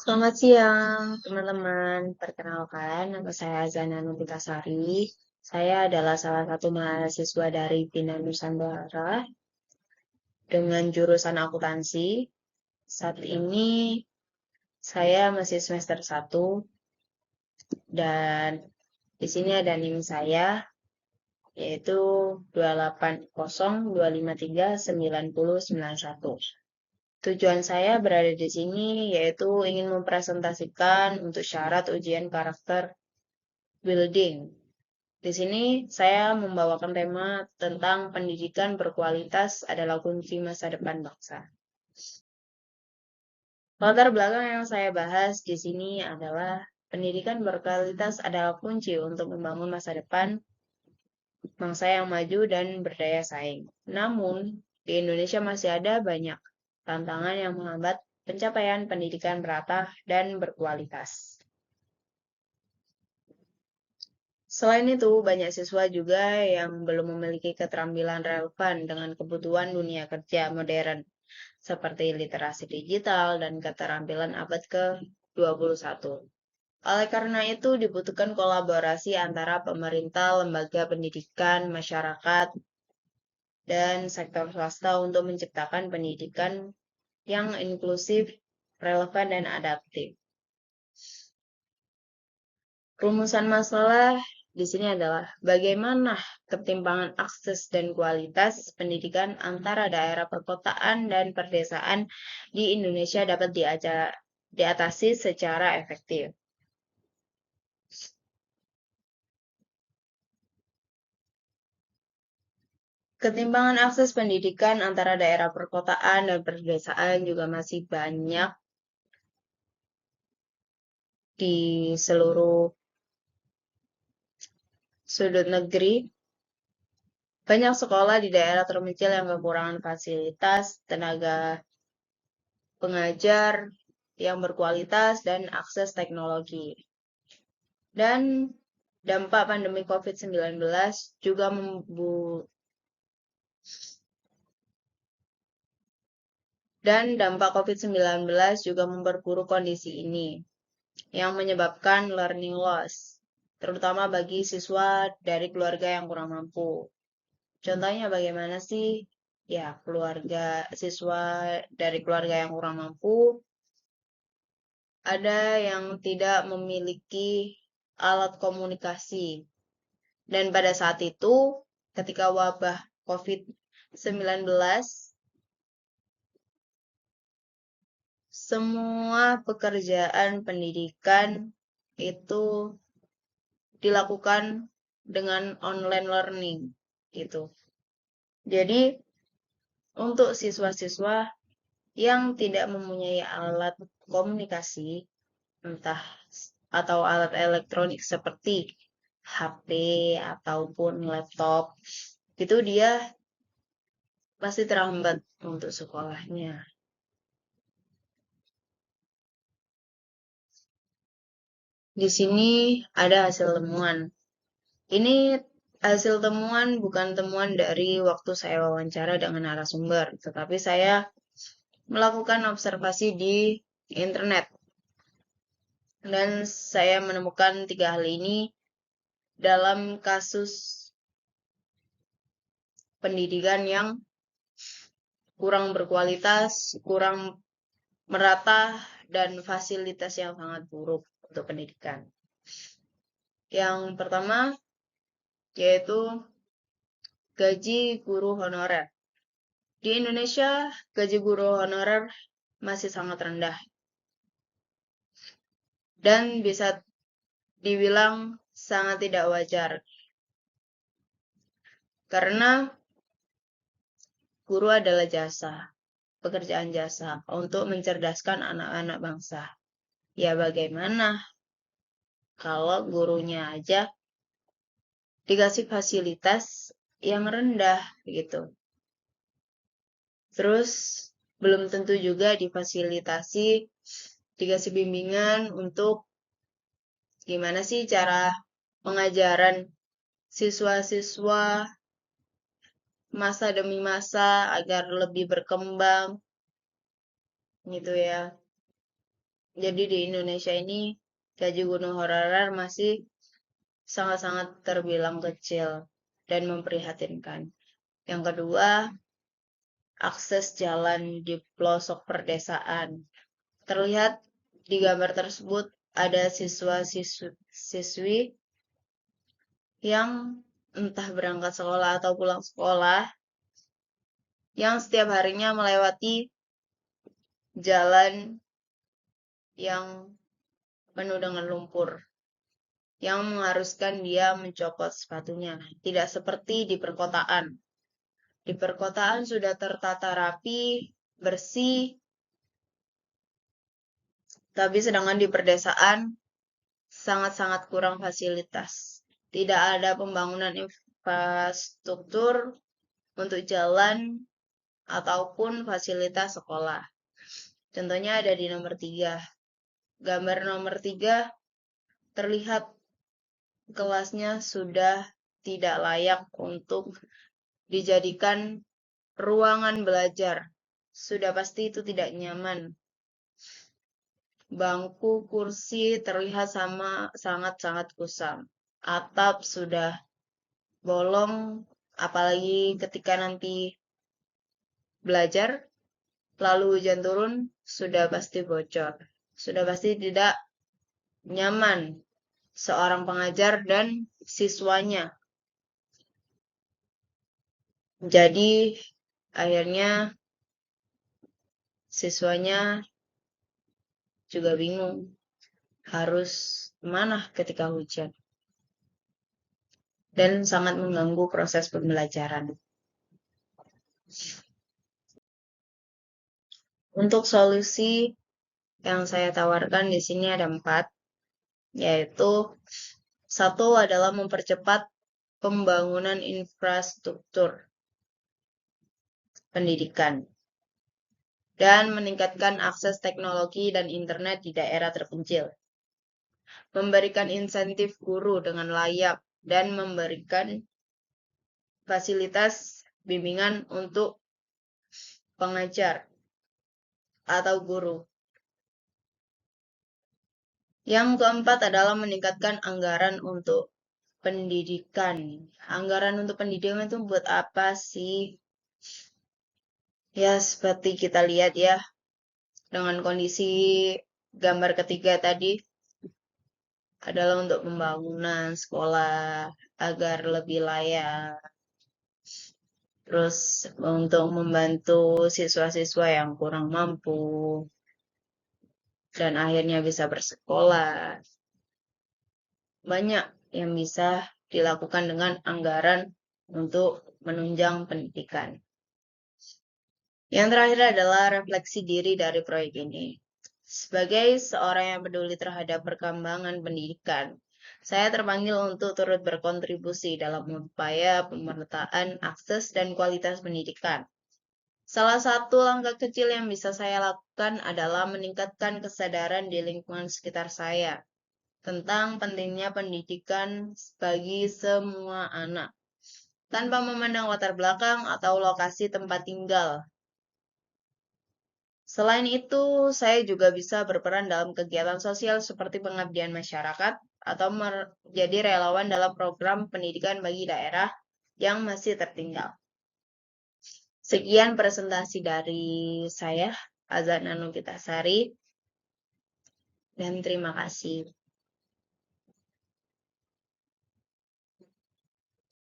Selamat siang, teman-teman. Perkenalkan, nama saya Zana Nubitasari. Saya adalah salah satu mahasiswa dari Bina Nusantara dengan jurusan akuntansi. Saat ini saya masih semester 1 dan di sini ada NIM saya yaitu 28025399091. Tujuan saya berada di sini yaitu ingin mempresentasikan untuk syarat ujian karakter building. Di sini saya membawakan tema tentang pendidikan berkualitas adalah kunci masa depan bangsa. Latar belakang yang saya bahas di sini adalah pendidikan berkualitas adalah kunci untuk membangun masa depan bangsa yang maju dan berdaya saing. Namun, di Indonesia masih ada banyak tantangan yang menghambat pencapaian pendidikan merata dan berkualitas. Selain itu, banyak siswa juga yang belum memiliki keterampilan relevan dengan kebutuhan dunia kerja modern, seperti literasi digital dan keterampilan abad ke-21. Oleh karena itu, dibutuhkan kolaborasi antara pemerintah, lembaga pendidikan, masyarakat, dan sektor swasta untuk menciptakan pendidikan yang inklusif, relevan, dan adaptif. Rumusan masalah di sini adalah bagaimana ketimpangan akses dan kualitas pendidikan antara daerah perkotaan dan perdesaan di Indonesia dapat diatasi secara efektif. Ketimpangan akses pendidikan antara daerah perkotaan dan perdesaan juga masih banyak di seluruh sudut negeri. Banyak sekolah di daerah terpencil yang kekurangan fasilitas, tenaga pengajar yang berkualitas, dan akses teknologi. Dan dampak pandemi COVID-19 juga memperburuk kondisi ini, yang menyebabkan learning loss, terutama bagi siswa dari keluarga yang kurang mampu. Contohnya bagaimana sih? Ya, siswa dari keluarga yang kurang mampu, ada yang tidak memiliki alat komunikasi. Dan pada saat itu, ketika wabah COVID-19, semua pekerjaan pendidikan itu dilakukan dengan online learning gitu. Jadi, untuk siswa-siswa yang tidak mempunyai alat komunikasi, entah atau alat elektronik seperti HP ataupun laptop, itu dia pasti terhambat untuk sekolahnya. Di sini ada hasil temuan. Ini hasil temuan bukan temuan dari waktu saya wawancara dengan narasumber, tetapi saya melakukan observasi di internet. Dan saya menemukan 3 hal ini dalam kasus pendidikan yang kurang berkualitas, kurang merata, dan fasilitas yang sangat buruk untuk pendidikan. Yang pertama yaitu gaji guru honorer. Di Indonesia, gaji guru honorer masih sangat rendah dan bisa dibilang sangat tidak wajar. Karena guru adalah pekerjaan jasa untuk mencerdaskan anak-anak bangsa. Ya bagaimana kalau gurunya aja dikasih fasilitas yang rendah gitu. Terus belum tentu juga dikasih bimbingan untuk gimana sih cara pengajaran siswa-siswa masa demi masa agar lebih berkembang gitu ya. Jadi di Indonesia ini gaji gunung honorer masih sangat-sangat terbilang kecil dan memprihatinkan. Yang kedua, akses jalan di pelosok perdesaan. Terlihat di gambar tersebut ada siswa-siswi yang entah berangkat sekolah atau pulang sekolah yang setiap harinya melewati jalan yang penuh dengan lumpur yang mengharuskan dia mencopot sepatunya. Tidak seperti di perkotaan. Di perkotaan sudah tertata rapi, bersih, tapi sedangkan di pedesaan sangat-sangat kurang fasilitas. Tidak ada pembangunan infrastruktur untuk jalan ataupun fasilitas sekolah. Contohnya ada di nomor 3. Gambar nomor 3 terlihat kelasnya sudah tidak layak untuk dijadikan ruangan belajar. Sudah pasti itu tidak nyaman. Bangku, kursi terlihat sangat-sangat kusam. Atap sudah bolong, apalagi ketika nanti belajar, lalu hujan turun, sudah pasti bocor. Sudah pasti tidak nyaman seorang pengajar dan siswanya. Jadi akhirnya siswanya juga bingung harus kemana ketika hujan. Dan sangat mengganggu proses pembelajaran. Untuk solusi yang saya tawarkan di sini ada 4, yaitu 1 adalah mempercepat pembangunan infrastruktur pendidikan dan meningkatkan akses teknologi dan internet di daerah terpencil. Memberikan insentif guru dengan layak dan memberikan fasilitas bimbingan untuk pengajar atau guru. Yang keempat adalah meningkatkan anggaran untuk pendidikan. Anggaran untuk pendidikan itu buat apa sih? Ya, seperti kita lihat ya, dengan kondisi gambar ketiga tadi, adalah untuk pembangunan sekolah agar lebih layak. Terus untuk membantu siswa-siswa yang kurang mampu dan akhirnya bisa bersekolah. Banyak yang bisa dilakukan dengan anggaran untuk menunjang pendidikan. Yang terakhir adalah refleksi diri dari proyek ini. Sebagai seorang yang peduli terhadap perkembangan pendidikan, saya terpanggil untuk turut berkontribusi dalam upaya pemerataan akses dan kualitas pendidikan. Salah satu langkah kecil yang bisa saya lakukan adalah meningkatkan kesadaran di lingkungan sekitar saya tentang pentingnya pendidikan bagi semua anak, tanpa memandang latar belakang atau lokasi tempat tinggal. Selain itu, saya juga bisa berperan dalam kegiatan sosial seperti pengabdian masyarakat atau menjadi relawan dalam program pendidikan bagi daerah yang masih tertinggal. Sekian presentasi dari saya, Azan Anugitasari, dan terima kasih.